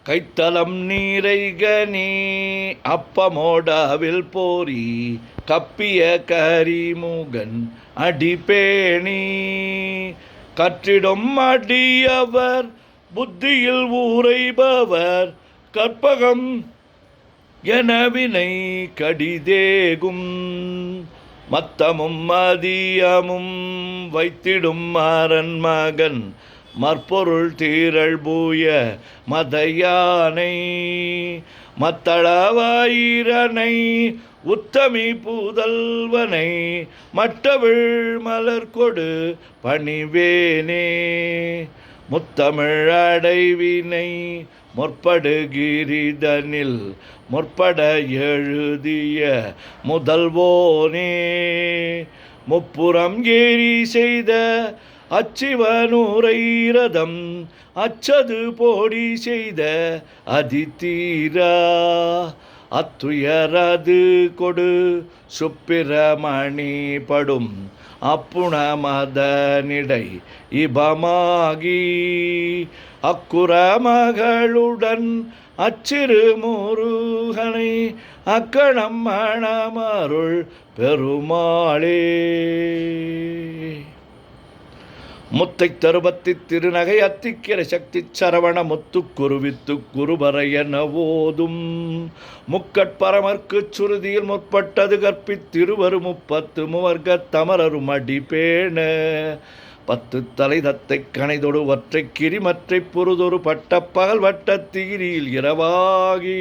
கைத்தலம் நீரைகனி அப்பமோடாவில் போரி கப்பிய கரிமுகன் அடிபேணி கற்றிடும் அடியவர் புத்தியில் ஊரைபவர் கற்பகம் எனவினை கடிதேகும் மத்தமும் மதியமும் வைத்திடும் மரன் மகன் மற்பொருள் தீரள் பூய மதையானை மத்தளவாயிரனை உத்தமி பூதல்வனை மட்டவிழ் மலர் கொடு பணிவேனே முத்தமிழ் அடைவினை முற்படுகிரிதனில் முற்பட எழுதிய முதல்வோனே முப்புறம் ஏறி செய்த அச்சிவனூரைரதம் அச்சது போடி செய்த அதிதீரா அத்துயரது கொடு சுப்பிரமணி படும் அப்புண மதனிடை இபமாகி அக்குற மகளுடன் அச்சிறு முருகனை அக்கணம் மணமருள் பெருமாளே. முத்தை தருபத்தி திருநகை அத்திக்கிற சக்தி சரவண முத்து குருவித்து குருபரையன ஓதும் முக்கட்பரமர்க்கு சுருதியில் முற்பட்டது கற்பித்திருவரு முப்பத்து முவர்க்க தமரரும் அடிபேண பத்து தலை தத்தை கணைதொடு ஒற்றை கிரிமற்றை பொருதொரு பட்ட பகல் வட்ட தீரியில் இரவாகி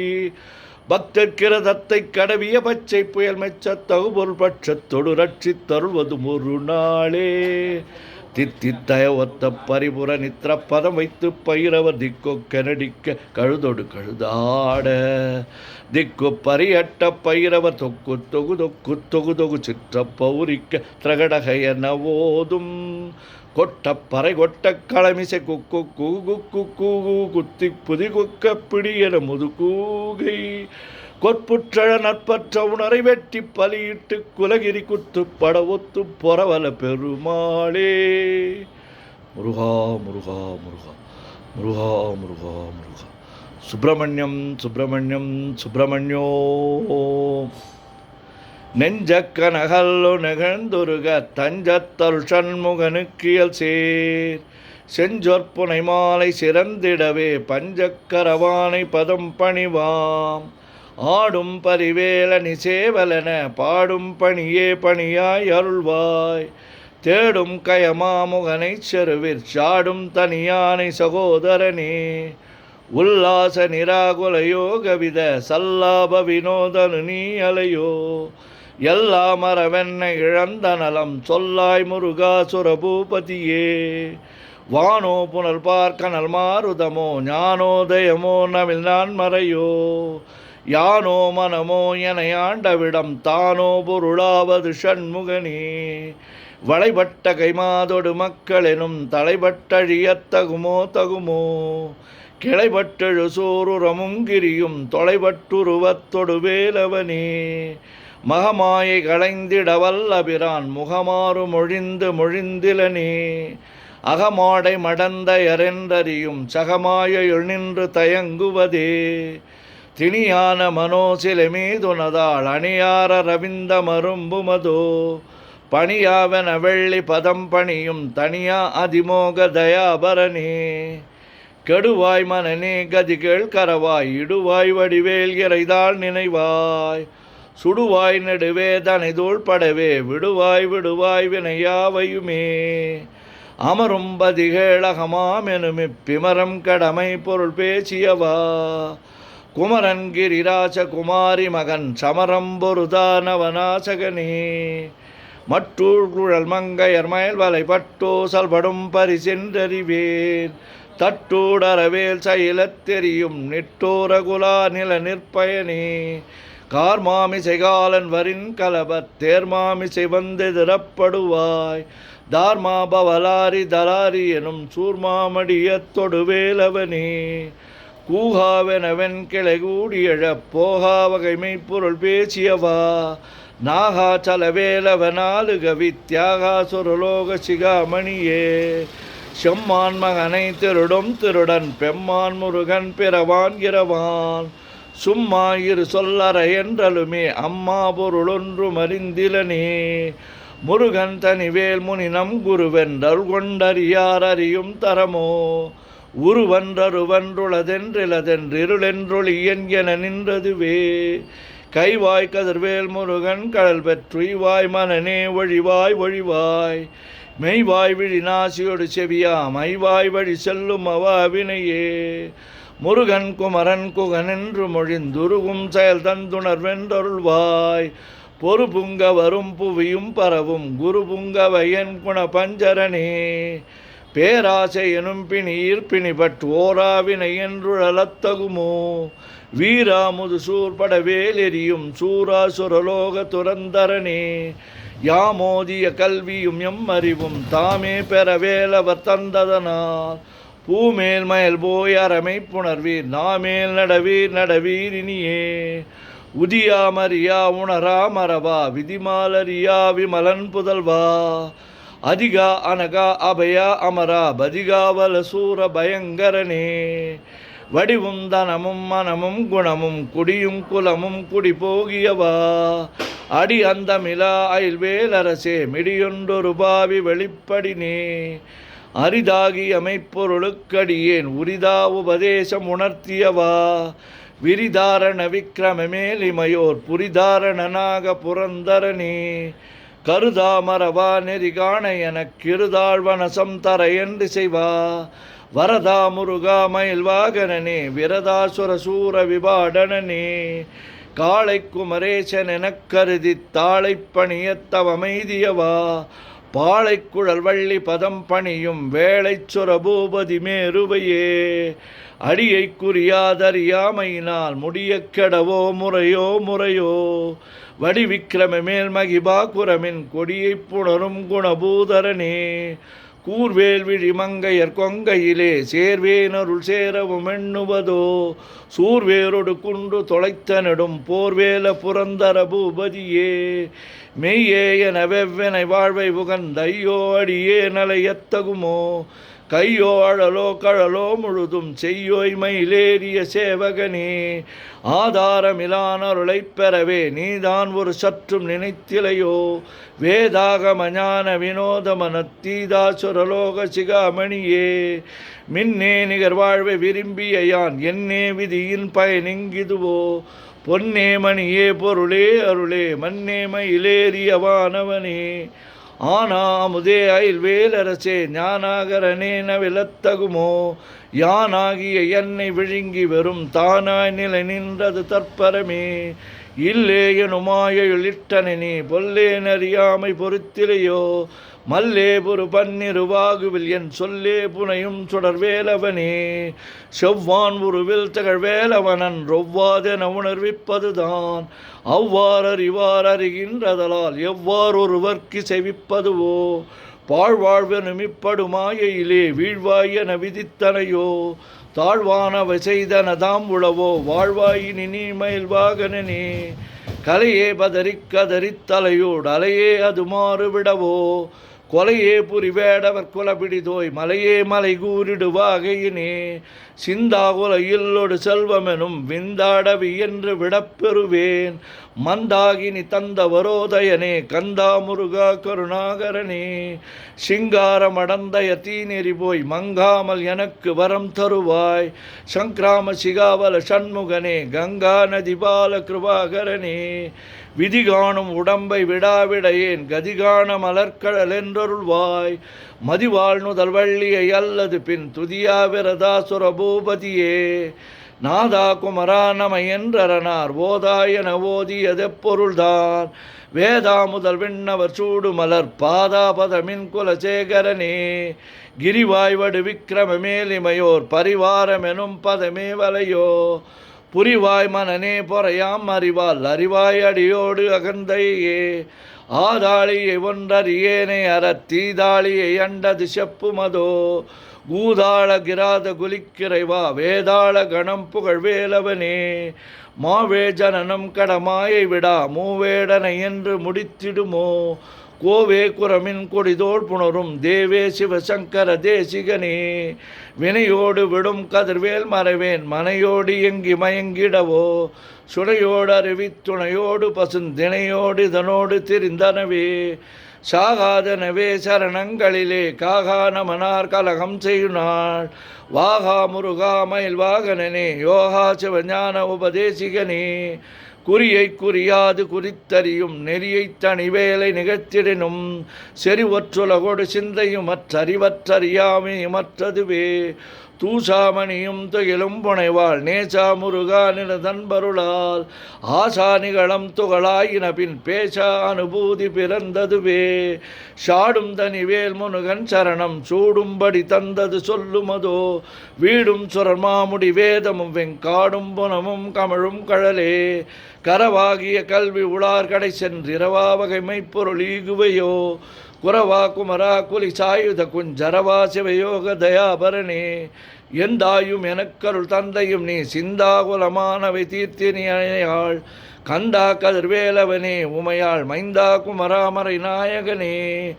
பக்தர்கிரதத்தை கடவிய பச்சை புயல் மெச்ச தகுபொருள் பட்சத்தொடு ரட்சித் தருள்வதும் ஒரு நாளே. தித்தித்தய ஒத்த பரிபுர நித்திர பதம் வைத்து பயிரவர் திக்கோ கனடிக்க கழுதொடு கழுதாட திக்கு பரியட்ட பயிரவர் தொக்கு தொகு தொக்கு தொகு தொகு சிற்ற பௌரிக்க திரகடகையன ஓதும் கொட்டப்பறை கொட்ட களமிசை குக்கு கூகு குக்கு குத்தி புதி குக்க பிடியன முதுகூகை கொற்புற்ற நற்பற்ற உணரை வெட்டி பலியிட்டு குலகிரி குத்து பட ஒத்து பொறவல பெருமாளே. முருகா முருகா முருகா முருகா முருகா முருகா சுப்பிரமணியம் சுப்பிரமணியம் சுப்பிரமணியோ நெஞ்சக்க நகல்லு நெகழ்ந்துருக தஞ்சத்தருள் சண்முகனுக்கியல் சேர் செஞ்சொற்புனை மாலை சிறந்திடவே பஞ்சக்கரவானை பதம் பணிவாம் ஆடும் பரிவேல நிசேவலன பாடும் பணியே பணியாய் அருள்வாய் தேடும் கயமாமுகனை செருவிற் சாடும் தனியானை சகோதரனே உல்லாச நிராகுல யோகவித சல்லாப வினோதனு நீ அலையோ எல்லா மரவென்ன இழந்த நலம் சொல்லாய் முருகாசுர பூபதியே வானோ புனல் பார்க்கனல் மாருதமோ ஞானோதயமோ நவில் நான் மறையோ யானோ மனமோ என ஆண்டவிடம் தானோ பொருளாவது ஷண்முகனே வளைபட்ட கைமாதொடு மக்களெனும் தலைபட்டழியத்தகுமோ தகுமோ கிளைபட்டெழு சூருரமும் கிரியும் தொலைபட்டுருவத்தொடு வேலவனே மகமாயை களைந்திட வல்லபிரான் முகமாறு மொழிந்து மொழிந்திலனே அகமாடை மடந்தையரென்றறியும் சகமாயையுள் நின்று தயங்குவதே திணியான மனோசிலை மீதுனதாள் அணியார ரவிந்த மரும்புமதோ பணியாவன வெள்ளி பதம் பணியும் தனியா அதிமோக தயாபரணே கெடுவாய் மனநே கதிகள் கரவாய் இடுவாய் வடிவேல் இறைதாள் நினைவாய் சுடுவாய் நெடுவேதனை தூள்படவே விடுவாய் விடுவாய் வினையாவையுமே அமரும் பதிகேளகமாமெனும் இப்பிமரம் கடமை பொருள் பேசியவா குமரன் கிரிராஜ குமாரி மகன் சமரம்பொருதானவநாசகனே மற்றூர் குழல் மங்கையர் மயல் வலை பட்டோசல் படும் பரிசென்றறிவேன் தட்டூடரவேல் சைலத் தெரியும் நிட்டோரகுலா நில நிற்பயனே கார்மாமிசை காலன் வரின் கலபத் தேர்மாமிசை வந்தெதிரப்படுவாய் தார்மா பவலாரி தலாரி எனும் சூர்மாமடியத் தொடுவேலவனே கூகாவெனவென் கிளை கூடியழப் போகா வகைமை பொருள் பேசியவா நாகாச்சலவேலவனாலுக வித்யாகா சுரலோக சிகாமணியே செம்மான் மகனை திருடும் திருடன் பெம்மான் முருகன் பிறவான் இரவான் சும்மா இரு சொல்லற என்றலுமே அம்மா பொருளொன்று மறிந்திலனே முருகன் தனிவேல் முனினம் குருவென்றல் கொண்டறியார் அறியும் தரமோ உருவன்றருவன்றுளதென்றிலதென்றிருளென்றொழியன் என நின்றதுவே கைவாய் கதிர்வேல் முருகன் கடல் பெற்றுய்வாய் மனநே ஒழிவாய் ஒழிவாய் மெய்வாய் விழி நாசியொடு செவியா மைவாய் வழி செல்லும் அவாவினையே முருகன் குமரன் குகனென்று மொழிந்துருகும் செயல் தந்துணர்வென்றருள்வாய் பொறுபுங்க வரும் புவியும் பரவும் குருபுங்கவையன் குண பஞ்சரனே பேராசை எனும் பிணியிற் பிணிபட்டு ஓராவினை என்றுழலத்தகுமோ வீராமுது சூர்படவேல் எரியும் சூராசுரலோக துரந்தரனே யாமோதிய கல்வியும் எம் அறிவும் தாமே பெறவேலவர் தந்ததனால் பூமேல் மயல் போய் அறமை புணர்வீர் நாமேல் நடவீர் நடவீர் இனியே உதியாமறியா உணரா மரவா விதிமாலரியா விமலன் புதல்வா அதிகா அனகா அபயா அமரா பதிகாவல சூர பயங்கரனே வடிவும் தனமும் மனமும் குணமும் குடியும் குலமும் குடி போகியவா அடி அந்தமிலா அயில்வேலரசே மிடியொன்றொரு பாவி வெளிப்படினே அரிதாகி அமைப்பொருளுக்கடியேன் உரிதா உபதேசம் உணர்த்தியவா விரிதாரண விக்கிரமமேலிமையோர் புரிதாரணனாக புரந்தரனே கருதாமரவா நெறிகாண எனக் கிருதாழ்வனசம் தர என்று செய்வா வரதா முருகா மயில் வாகனனே விரதாசுர சூர விபாடனனே காளை குமரேசன் எனக் கருதி தாளை பணியத்தவமைதியவா பாளை குழல் வள்ளி பதம் பணியும் வேளை சுர பூபதி மேருவையே அடியை குறியாதறியாமையினால் முடிய கெடவோ முறையோ முறையோ வடிவிக்கிரம மேல் மகிபா குரமின் கொடியை புணரும் குணபூதரனே கூர்வேல் விழி மங்கையர் கொங்கையிலே சேர்வேனருள் சேரவும் எண்ணுவதோ சூர்வேரொடு குன்று தொலைத்த நெடும் போர்வேல புரந்தர பூபதியே மெய்யே என வெவ்வெனை வாழ்வை உகந்தையோ அடியே நலையத்தகுமோ கையோ அழலோ கழலோ முழுதும் செய்யோய் மயிலேறிய சேவகனே ஆதாரமிலான அருளைப் பெறவே நீதான் ஒரு சற்றும் நினைத்திலையோ வேதாகம ஞான வினோதமன தீதாசுரலோக சிகாமணியே மின்னே நிகர் வாழ்வை விரும்பிய யான் என்னே விதியின் பயனிங்கிதுவோ பொன்னே மணியே பொருளே அருளே மன்னே மயிலேறியவானவனே ஆனாமுதே அயில்வேலரசே ஞானாகரனே நவிலத்தகுமோ யானாகிய என்னை விழுங்கி வரும் தானாய் நிலை நின்றது தற்பரமே இல்லே எனுமாயுளிட்டனே பொல்லே நறியாமை பொறுத்திலையோ மல்லே பொறு பன்னிருவாகுவில் என் சொல்லே புனையும் சுடர்வேலவனே செவ்வான் உருவில் திகழ்வேலவனன் ரொவ்வாதென உணர்விப்பதுதான் அவ்வாறறிவார் அறிகின்றதலால் எவ்வாறொருவர்க்கு செவிப்பதுவோ பாழ்வாழ்வெனுமிப்படுமாயிலே வீழ்வாயென விதித்தனையோ தாழ்வானவை செய்தனதாம் உளவோ வாழ்வாயினி நீ மயில் வாகனனே கலையே பதறிக் கதறித் தலையோடு அலையே அது மாறுவிடவோ கொலையே புரிவேடவர் குலபிடிதோய் மலையே மலை கூறிடுவாகையினே சிந்தாகுல இல்லொடு செல்வமெனும் விந்தாடவி என்று விடப்பெறுவேன் மந்தாகினி தந்தவரோதயனே கந்தா முருகா கருணாகரனே சிங்காரமடந்தய தீநெறி போய் மங்காமல் எனக்கு வரம் தருவாய் சங்கிராம சிகாவல சண்முகனே கங்கா நதி பால கிருபாகரனே விதிகாணும் உடம்பை விடாவிடையேன் கதிகான மலர்கடல் என்றருள்வாய் மதிவாழ்நுதல் வள்ளியை அல்லது பின் துதியாவிரதாசுர பூபதியே நாதா குமரா நம என்றரனார் ஓதாயன ஓதியதெப்பொருள்தான் வேதா முதல் விண்ணவர் சூடு மலர் பாதாபதமின் குலசேகரனே கிரிவாய்வடு விக்கிரம மேலிமையோர் பரிவாரமெனும் பதமே வலையோ புரிவாய் மனநே பொறையாம் அறிவால் அறிவாய் அடியோடு அகந்தையே ஆதாளியை ஒன்றறியேனை அறத்தீதாளியை அண்டது செப்புமதோ கூதாள கிராத குலிக்கிறைவா வேதாள கணம் புகழ் வேலவனே மாவே ஜனனம் கடமாயை விடா மூவேடனை என்று முடித்திடுமோ கோவே குரமின் கொடிதோள் புணரும் தேவே சிவசங்கர தேசிகனே வினையோடு விடும் கதிர்வேல் மறைவேன் மனையோடு எங்கி மயங்கிடவோ சுனையோடு அருவி துணையோடு பசுந்தினையோடு இதனோடு திரிந்தனவே சாகாதனவே சரணங்களிலே காகா நமனார் கலகம் செய்யுனாள் வாகா முருகா மயில் வாகனனே யோகா சிவஞான உபதேசிகனே குறியை குறியாது குறித்தறியும் நெறியை தனிவேலை நிகழ்த்திடனும் செறிவற்றுலகோடு சிந்தையும் மற்றறிவற்றறியாமையுமற்றதுவே தூசாமணியும் துகிலும் புனைவாள் நேசா முருகா நிலதன்பருளால் ஆசா நிகழம் துகளாயின பின் பேசா அனுபூதி பிறந்ததுவே சாடும் தனிவேல் முருகன் சரணம் சூடும்படி தந்தது சொல்லுமதோ வீடும் சுரமாமுடி வேதமும் வெங்காடும் புனமும் கமழும் கழலே கரவாகிய கல்வி உளார் கடை சென்றிரவா வகைமை பொருள் ஈகுவையோ குரவா குமரா குலி சாயுத குஞ்சரவா சிவயோக தயாபரணே எந்தாயும் எனக்கருள் தந்தையும் நீ சிந்தாகுலமானவை தீர்த்தினியாள் கந்தா கதிர்வேலவனே உமையாள் மைந்தா குமராமரை நாயகனே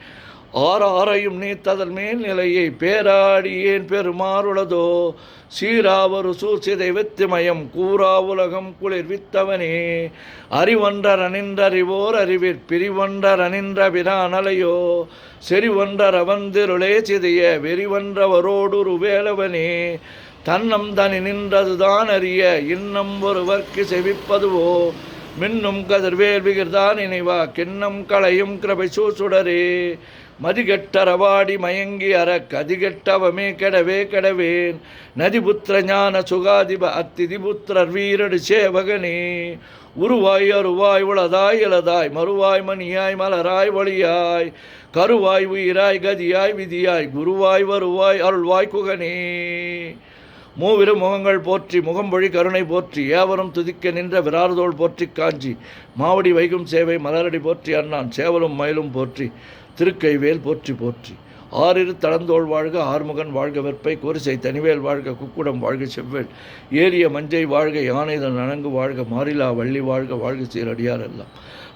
ஆறாரையும் நீத்ததன் மேல் நிலையை பேராடியேன் பெருமாறுளதோ சீராவரு சூசிதை வெத்திமயம் கூறா உலகம் குளிர் வித்தவனே அறிவொன்றர் அணின்றறிவோர் அறிவிற் பிரிவொன்றர் அணின்ற பிரானலையோ செறிவொன்றர் அவந்திருளே சிதைய வெறிவன்றவரோடு வேலவனே தன்னம் தனி நின்றதுதான் அறிய இன்னம் ஒருவர்க்கு செவிப்பதுவோ மின்னும் கதிர்வேல் விகிர்தான் நினைவா கிண்ணம் களையும் கிருபை சூசுடரே மதிகெட்டரவாடி மயங்கி அற கதிகெட்டவமே கெடவே கெடவேன் நதிபுத்திர ஞான சுகாதிப அத்திதிபுத்திரர் வீரடு சேவகனே உருவாய் அருவாய் உளதாய் இளதாய் மறுவாய் மணியாய் மலராய் ஒளியாய் கருவாய் உயிராய் கதியாய் விதியாய் குருவாய் வருவாய் அருள்வாய் குகனே மூவிரு முகங்கள் போற்றி முகம்பொழி கருணை போற்றி ஏவரும் துதிக்க நின்ற விராறுதோள் போற்றி காஞ்சி மாவடி வைகும் சேவை மலரடி போற்றி அண்ணான் சேவலும் மயிலும் போற்றி திருக்கைவேல் போற்றி போற்றி ஆறிரு தளந்தோள் வாழ்க ஆறுமுகன் வாழ்க வெற்பை கோரிசை தனிவேல் வாழ்க குக்குடம் வாழ்க செவ்வேல் ஏரிய மஞ்சை வாழ்க யானைதன் நனங்கு வாழ்க மாறிலா வள்ளி வாழ்க வாழ்க சீரடியார் எல்லாம்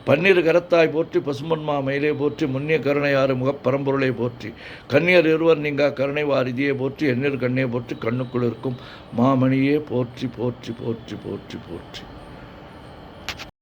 பன்னிரு கரத்தாய் போற்றி பசுமன்மா மயிலே போற்றி முன்னிய கருணையாறு முகப்பரம்பொருளை போற்றி கன்னியர் இருவர் நீங்கா கருணை வாரிதியை போற்றி எண்ணீர் கண்ணே போற்றி கண்ணுக்குள் இருக்கும் மாமணியே போற்றி போற்றி போற்றி போற்றி போற்றி